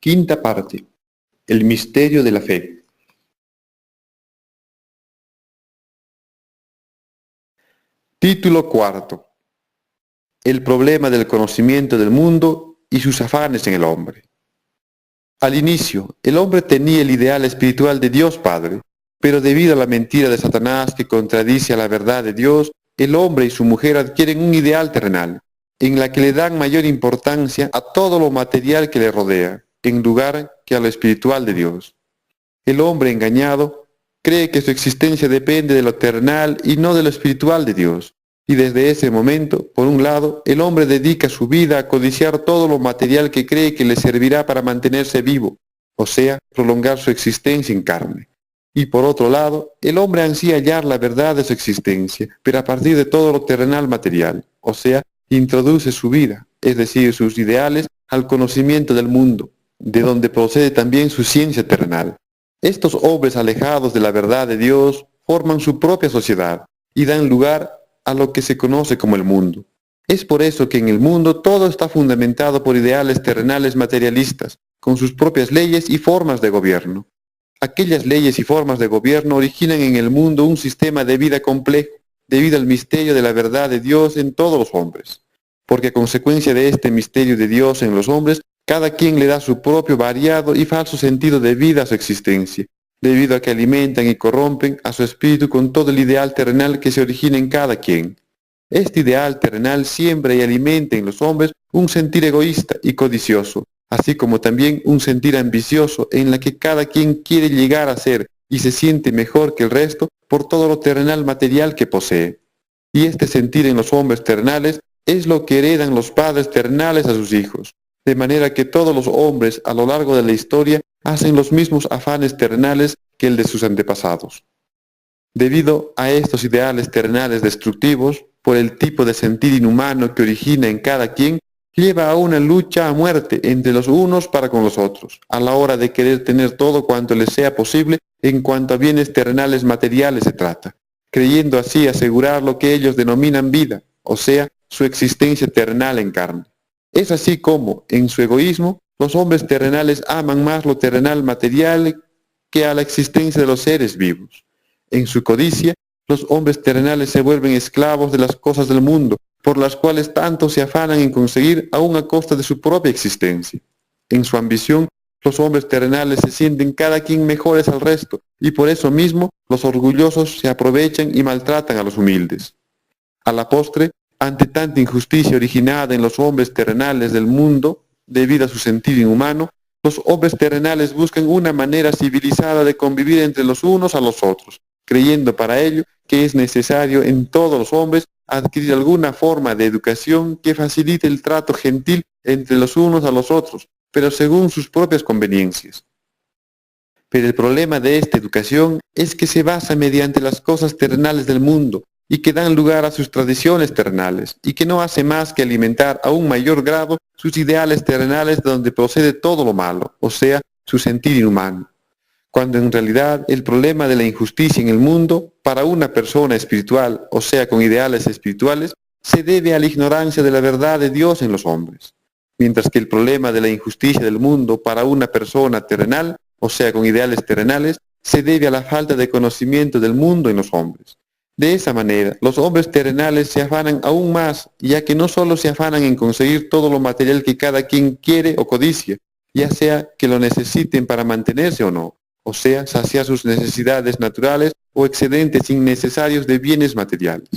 Quinta parte. El misterio de la fe. Título cuarto. El problema del conocimiento del mundo y sus afanes en el hombre. Al inicio, el hombre tenía el ideal espiritual de Dios Padre, pero debido a la mentira de Satanás que contradice a la verdad de Dios, el hombre y su mujer adquieren un ideal terrenal, en la que le dan mayor importancia a todo lo material que le rodea, en lugar que a lo espiritual de Dios. El hombre engañado cree que su existencia depende de lo terrenal y no de lo espiritual de Dios. Y desde ese momento, por un lado, el hombre dedica su vida a codiciar todo lo material que cree que le servirá para mantenerse vivo, o sea, prolongar su existencia en carne. Y por otro lado, el hombre ansía hallar la verdad de su existencia, pero a partir de todo lo terrenal material, o sea, introduce su vida, es decir, sus ideales, al conocimiento del mundo, de donde procede también su ciencia terrenal. Estos hombres alejados de la verdad de Dios forman su propia sociedad y dan lugar a lo que se conoce como el mundo. Es por eso que en el mundo todo está fundamentado por ideales terrenales materialistas, con sus propias leyes y formas de gobierno. Aquellas leyes y formas de gobierno originan en el mundo un sistema de vida complejo, debido al misterio de la verdad de Dios en todos los hombres. Porque a consecuencia de este misterio de Dios en los hombres, cada quien le da su propio variado y falso sentido de vida a su existencia, debido a que alimentan y corrompen a su espíritu con todo el ideal terrenal que se origina en cada quien. Este ideal terrenal siembra y alimenta en los hombres un sentir egoísta y codicioso, así como también un sentir ambicioso en la que cada quien quiere llegar a ser y se siente mejor que el resto por todo lo terrenal material que posee. Y este sentir en los hombres terrenales es lo que heredan los padres terrenales a sus hijos, de manera que todos los hombres a lo largo de la historia hacen los mismos afanes terrenales que el de sus antepasados. Debido a estos ideales terrenales destructivos, por el tipo de sentir inhumano que origina en cada quien, lleva a una lucha a muerte entre los unos para con los otros, a la hora de querer tener todo cuanto les sea posible en cuanto a bienes terrenales materiales se trata, creyendo así asegurar lo que ellos denominan vida, o sea, su existencia terrenal en carne. Es así como, en su egoísmo, los hombres terrenales aman más lo terrenal material que a la existencia de los seres vivos. En su codicia, los hombres terrenales se vuelven esclavos de las cosas del mundo, por las cuales tanto se afanan en conseguir aún a costa de su propia existencia. En su ambición, los hombres terrenales se sienten cada quien mejores al resto, y por eso mismo los orgullosos se aprovechan y maltratan a los humildes. A la postre, ante tanta injusticia originada en los hombres terrenales del mundo, debido a su sentido inhumano, los hombres terrenales buscan una manera civilizada de convivir entre los unos a los otros, creyendo para ello que es necesario en todos los hombres adquirir alguna forma de educación que facilite el trato gentil entre los unos a los otros, pero según sus propias conveniencias. Pero el problema de esta educación es que se basa mediante las cosas terrenales del mundo, y que dan lugar a sus tradiciones terrenales, y que no hace más que alimentar a un mayor grado sus ideales terrenales de donde procede todo lo malo, o sea, su sentir inhumano. Cuando en realidad el problema de la injusticia en el mundo, para una persona espiritual, o sea, con ideales espirituales, se debe a la ignorancia de la verdad de Dios en los hombres. Mientras que el problema de la injusticia del mundo, para una persona terrenal, o sea, con ideales terrenales, se debe a la falta de conocimiento del mundo en los hombres. De esa manera, los hombres terrenales se afanan aún más, ya que no solo se afanan en conseguir todo lo material que cada quien quiere o codicia, ya sea que lo necesiten para mantenerse o no, o sea, saciar sus necesidades naturales o excedentes innecesarios de bienes materiales,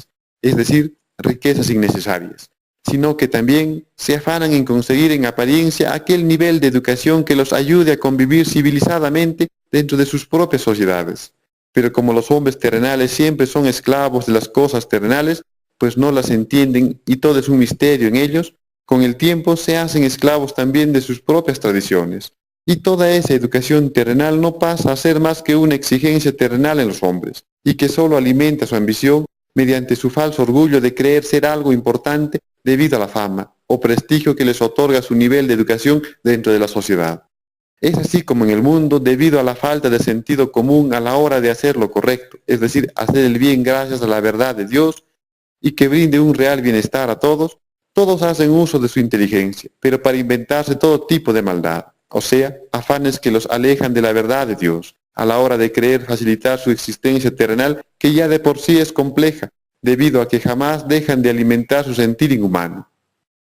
es decir, riquezas innecesarias, sino que también se afanan en conseguir en apariencia aquel nivel de educación que los ayude a convivir civilizadamente dentro de sus propias sociedades. Pero como los hombres terrenales siempre son esclavos de las cosas terrenales, pues no las entienden y todo es un misterio en ellos, con el tiempo se hacen esclavos también de sus propias tradiciones. Y toda esa educación terrenal no pasa a ser más que una exigencia terrenal en los hombres, y que solo alimenta su ambición mediante su falso orgullo de creer ser algo importante debido a la fama o prestigio que les otorga su nivel de educación dentro de la sociedad. Es así como en el mundo, debido a la falta de sentido común a la hora de hacer lo correcto, es decir, hacer el bien gracias a la verdad de Dios y que brinde un real bienestar a todos, todos hacen uso de su inteligencia, pero para inventarse todo tipo de maldad. o sea, afanes que los alejan de la verdad de Dios, a la hora de querer facilitar su existencia terrenal, que ya de por sí es compleja, debido a que jamás dejan de alimentar su sentir inhumano.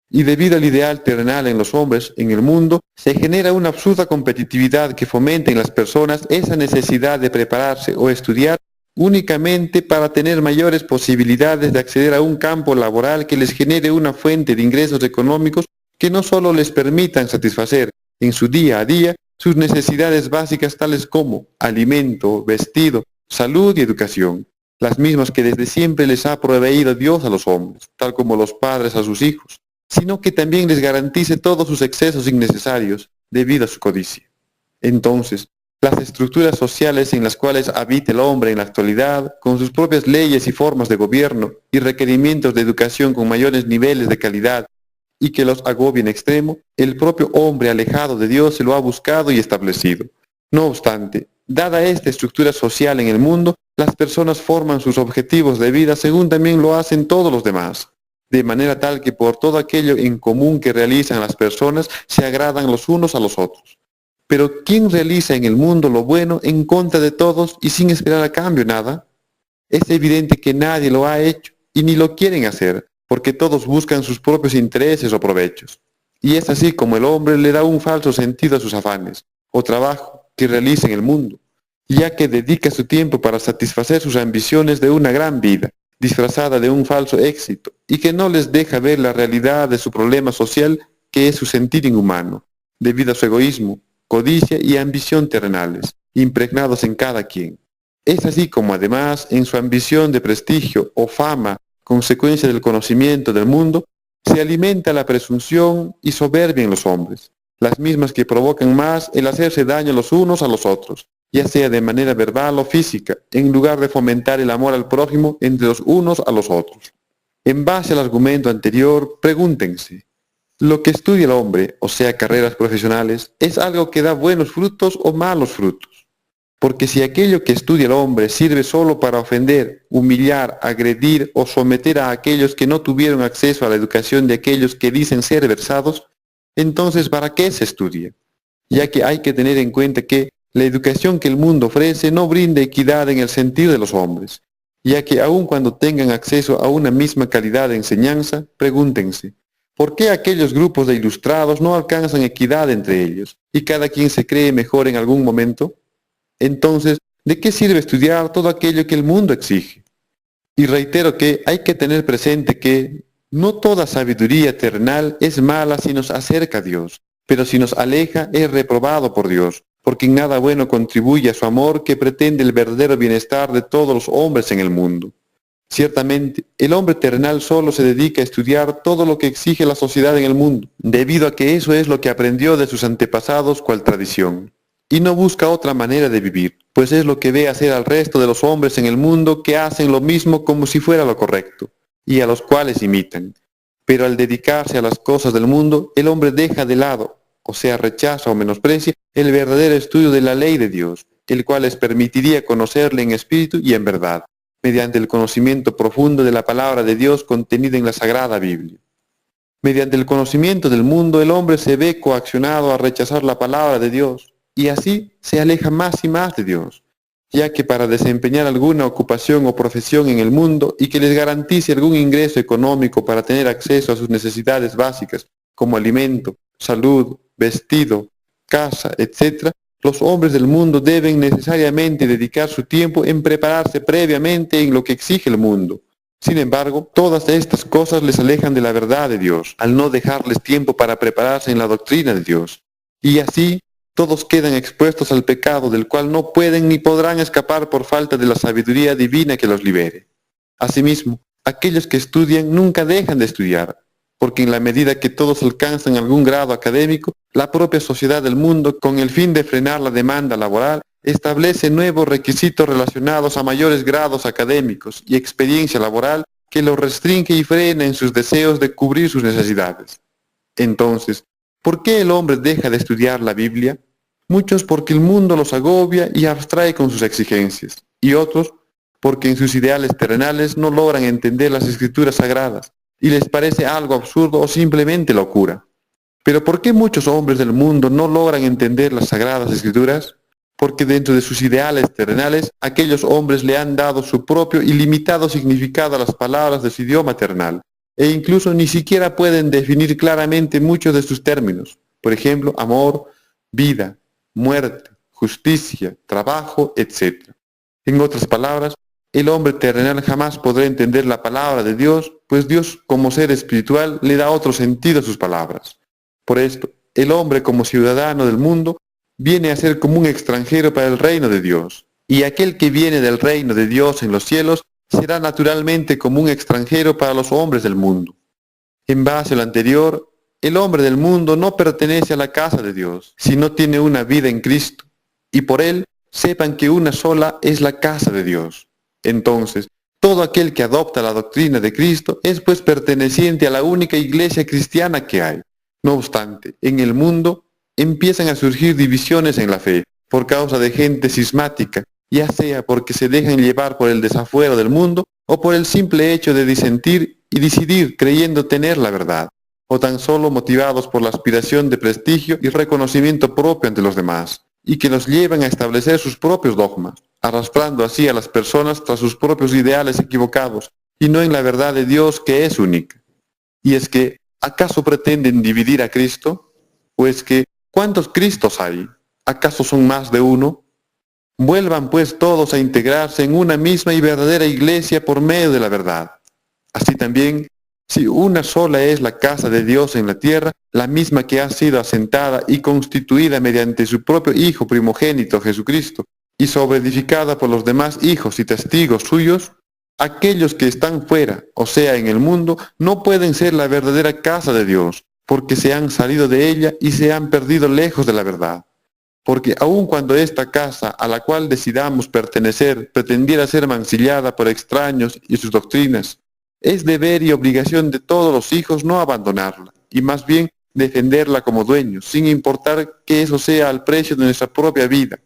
Y debido al ideal terrenal en los hombres, en el mundo, se genera una absurda competitividad que fomenta en las personas esa necesidad de prepararse o estudiar únicamente para tener mayores posibilidades de acceder a un campo laboral que les genere una fuente de ingresos económicos que no solo les permitan satisfacer en su día a día sus necesidades básicas tales como alimento, vestido, salud y educación, las mismas que desde siempre les ha proveído Dios a los hombres, tal como los padres a sus hijos, sino que también les garantice todos sus excesos innecesarios debido a su codicia. Entonces, las estructuras sociales en las cuales habita el hombre en la actualidad, con sus propias leyes y formas de gobierno y requerimientos de educación con mayores niveles de calidad y que los agobia en extremo, el propio hombre alejado de Dios se lo ha buscado y establecido. No obstante, dada esta estructura social en el mundo, las personas forman sus objetivos de vida según también lo hacen todos los demás, de manera tal que por todo aquello en común que realizan las personas se agradan los unos a los otros. Pero ¿quién realiza en el mundo lo bueno en contra de todos y sin esperar a cambio nada? Es evidente que nadie lo ha hecho y ni lo quieren hacer, porque todos buscan sus propios intereses o provechos. Y es así como el hombre le da un falso sentido a sus afanes o trabajo que realiza en el mundo, ya que dedica su tiempo para satisfacer sus ambiciones de una gran vida, disfrazada de un falso éxito, y que no les deja ver la realidad de su problema social, que es su sentir inhumano, debido a su egoísmo, codicia y ambición terrenales, impregnados en cada quien. Es así como además, en su ambición de prestigio o fama, consecuencia del conocimiento del mundo, se alimenta la presunción y soberbia en los hombres, las mismas que provocan más el hacerse daño los unos a los otros, ya sea de manera verbal o física, en lugar de fomentar el amor al prójimo entre los unos a los otros. En base al argumento anterior, pregúntense, ¿lo que estudia el hombre, o sea, carreras profesionales, es algo que da buenos frutos o malos frutos? Porque si aquello que estudia el hombre sirve solo para ofender, humillar, agredir o someter a aquellos que no tuvieron acceso a la educación de aquellos que dicen ser versados, entonces ¿para qué se estudia? Ya que hay que tener en cuenta que la educación que el mundo ofrece no brinda equidad en el sentido de los hombres, ya que aun cuando tengan acceso a una misma calidad de enseñanza, pregúntense, ¿por qué aquellos grupos de ilustrados no alcanzan equidad entre ellos y cada quien se cree mejor en algún momento? Entonces, ¿de qué sirve estudiar todo aquello que el mundo exige? Y reitero que hay que tener presente que no toda sabiduría terrenal es mala si nos acerca a Dios, pero si nos aleja es reprobado por Dios, porque en nada bueno contribuye a su amor que pretende el verdadero bienestar de todos los hombres en el mundo. Ciertamente, el hombre terrenal solo se dedica a estudiar todo lo que exige la sociedad en el mundo, debido a que eso es lo que aprendió de sus antepasados cual tradición. Y no busca otra manera de vivir, pues es lo que ve hacer al resto de los hombres en el mundo que hacen lo mismo como si fuera lo correcto, y a los cuales imitan. Pero al dedicarse a las cosas del mundo, el hombre deja de lado, o sea, rechaza o menosprecia el verdadero estudio de la ley de Dios, el cual les permitiría conocerle en espíritu y en verdad, mediante el conocimiento profundo de la palabra de Dios contenida en la Sagrada Biblia. Mediante el conocimiento del mundo, el hombre se ve coaccionado a rechazar la palabra de Dios, y así se aleja más y más de Dios, ya que para desempeñar alguna ocupación o profesión en el mundo y que les garantice algún ingreso económico para tener acceso a sus necesidades básicas, como alimento, salud, vestido, casa, etc., los hombres del mundo deben necesariamente dedicar su tiempo en prepararse previamente en lo que exige el mundo. Sin embargo, todas estas cosas les alejan de la verdad de Dios, al no dejarles tiempo para prepararse en la doctrina de Dios. Y así, todos quedan expuestos al pecado del cual no pueden ni podrán escapar por falta de la sabiduría divina que los libere. Asimismo, aquellos que estudian nunca dejan de estudiar, porque en la medida que todos alcanzan algún grado académico, la propia sociedad del mundo, con el fin de frenar la demanda laboral, establece nuevos requisitos relacionados a mayores grados académicos y experiencia laboral que los restringe y frena en sus deseos de cubrir sus necesidades. Entonces, ¿por qué el hombre deja de estudiar la Biblia? Muchos porque el mundo los agobia y abstrae con sus exigencias, y otros porque en sus ideales terrenales no logran entender las escrituras sagradas, y les parece algo absurdo o simplemente locura. Pero ¿por qué muchos hombres del mundo no logran entender las Sagradas Escrituras? Porque dentro de sus ideales terrenales, aquellos hombres le han dado su propio ilimitado significado a las palabras de su idioma terrenal, e incluso ni siquiera pueden definir claramente muchos de sus términos. Por ejemplo, amor, vida, muerte, justicia, trabajo, etc. En otras palabras, el hombre terrenal jamás podrá entender la palabra de Dios, pues Dios como ser espiritual le da otro sentido a sus palabras. Por esto, el hombre como ciudadano del mundo viene a ser como un extranjero para el reino de Dios, y aquel que viene del reino de Dios en los cielos será naturalmente como un extranjero para los hombres del mundo. En base a lo anterior, el hombre del mundo no pertenece a la casa de Dios, sino tiene una vida en Cristo, y por él sepan que una sola es la casa de Dios. Entonces, todo aquel que adopta la doctrina de Cristo es pues perteneciente a la única iglesia cristiana que hay. No obstante, en el mundo empiezan a surgir divisiones en la fe, por causa de gente cismática, ya sea porque se dejan llevar por el desafuero del mundo o por el simple hecho de disentir y decidir creyendo tener la verdad, o tan solo motivados por la aspiración de prestigio y reconocimiento propio ante los demás, y que los llevan a establecer sus propios dogmas, arrastrando así a las personas tras sus propios ideales equivocados, y no en la verdad de Dios que es única. Y es que, ¿acaso pretenden dividir a Cristo? ¿O es que, cuántos Cristos hay? ¿Acaso son más de uno? Vuelvan pues todos a integrarse en una misma y verdadera iglesia por medio de la verdad. Así también, si una sola es la casa de Dios en la tierra, la misma que ha sido asentada y constituida mediante su propio Hijo primogénito Jesucristo, y sobreedificada por los demás hijos y testigos suyos, aquellos que están fuera, o sea, en el mundo, no pueden ser la verdadera casa de Dios, porque se han salido de ella y se han perdido lejos de la verdad. Porque aun cuando esta casa a la cual decidamos pertenecer pretendiera ser mancillada por extraños y sus doctrinas, es deber y obligación de todos los hijos no abandonarla, y más bien defenderla como dueños, sin importar que eso sea al precio de nuestra propia vida,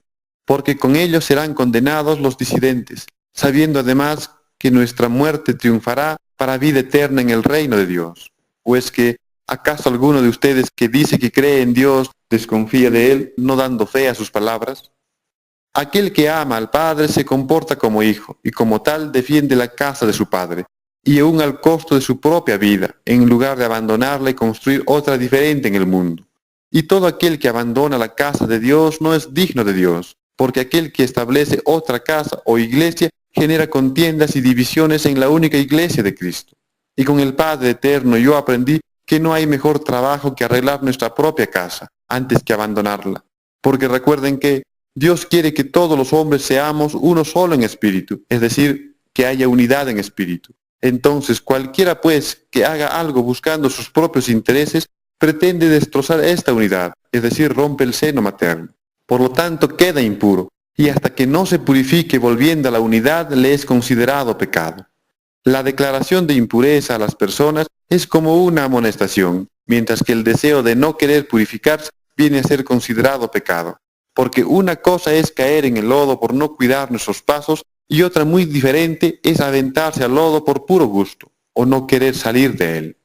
porque con ello serán condenados los disidentes, sabiendo además que nuestra muerte triunfará para vida eterna en el reino de Dios. ¿O es que acaso alguno de ustedes que dice que cree en Dios desconfía de Él, no dando fe a sus palabras? Aquel que ama al Padre se comporta como hijo, y como tal defiende la casa de su Padre, y aún al costo de su propia vida, en lugar de abandonarla y construir otra diferente en el mundo. Y todo aquel que abandona la casa de Dios no es digno de Dios, porque aquel que establece otra casa o iglesia genera contiendas y divisiones en la única iglesia de Cristo. Y con el Padre eterno yo aprendí que no hay mejor trabajo que arreglar nuestra propia casa, antes que abandonarla. Porque recuerden que Dios quiere que todos los hombres seamos uno solo en espíritu, es decir, que haya unidad en espíritu. Entonces cualquiera pues que haga algo buscando sus propios intereses, pretende destrozar esta unidad, es decir, rompe el seno materno. Por lo tanto queda impuro, y hasta que no se purifique volviendo a la unidad le es considerado pecado. La declaración de impureza a las personas es como una amonestación, mientras que el deseo de no querer purificarse viene a ser considerado pecado. Porque una cosa es caer en el lodo por no cuidar nuestros pasos, y otra muy diferente es aventarse al lodo por puro gusto, o no querer salir de él.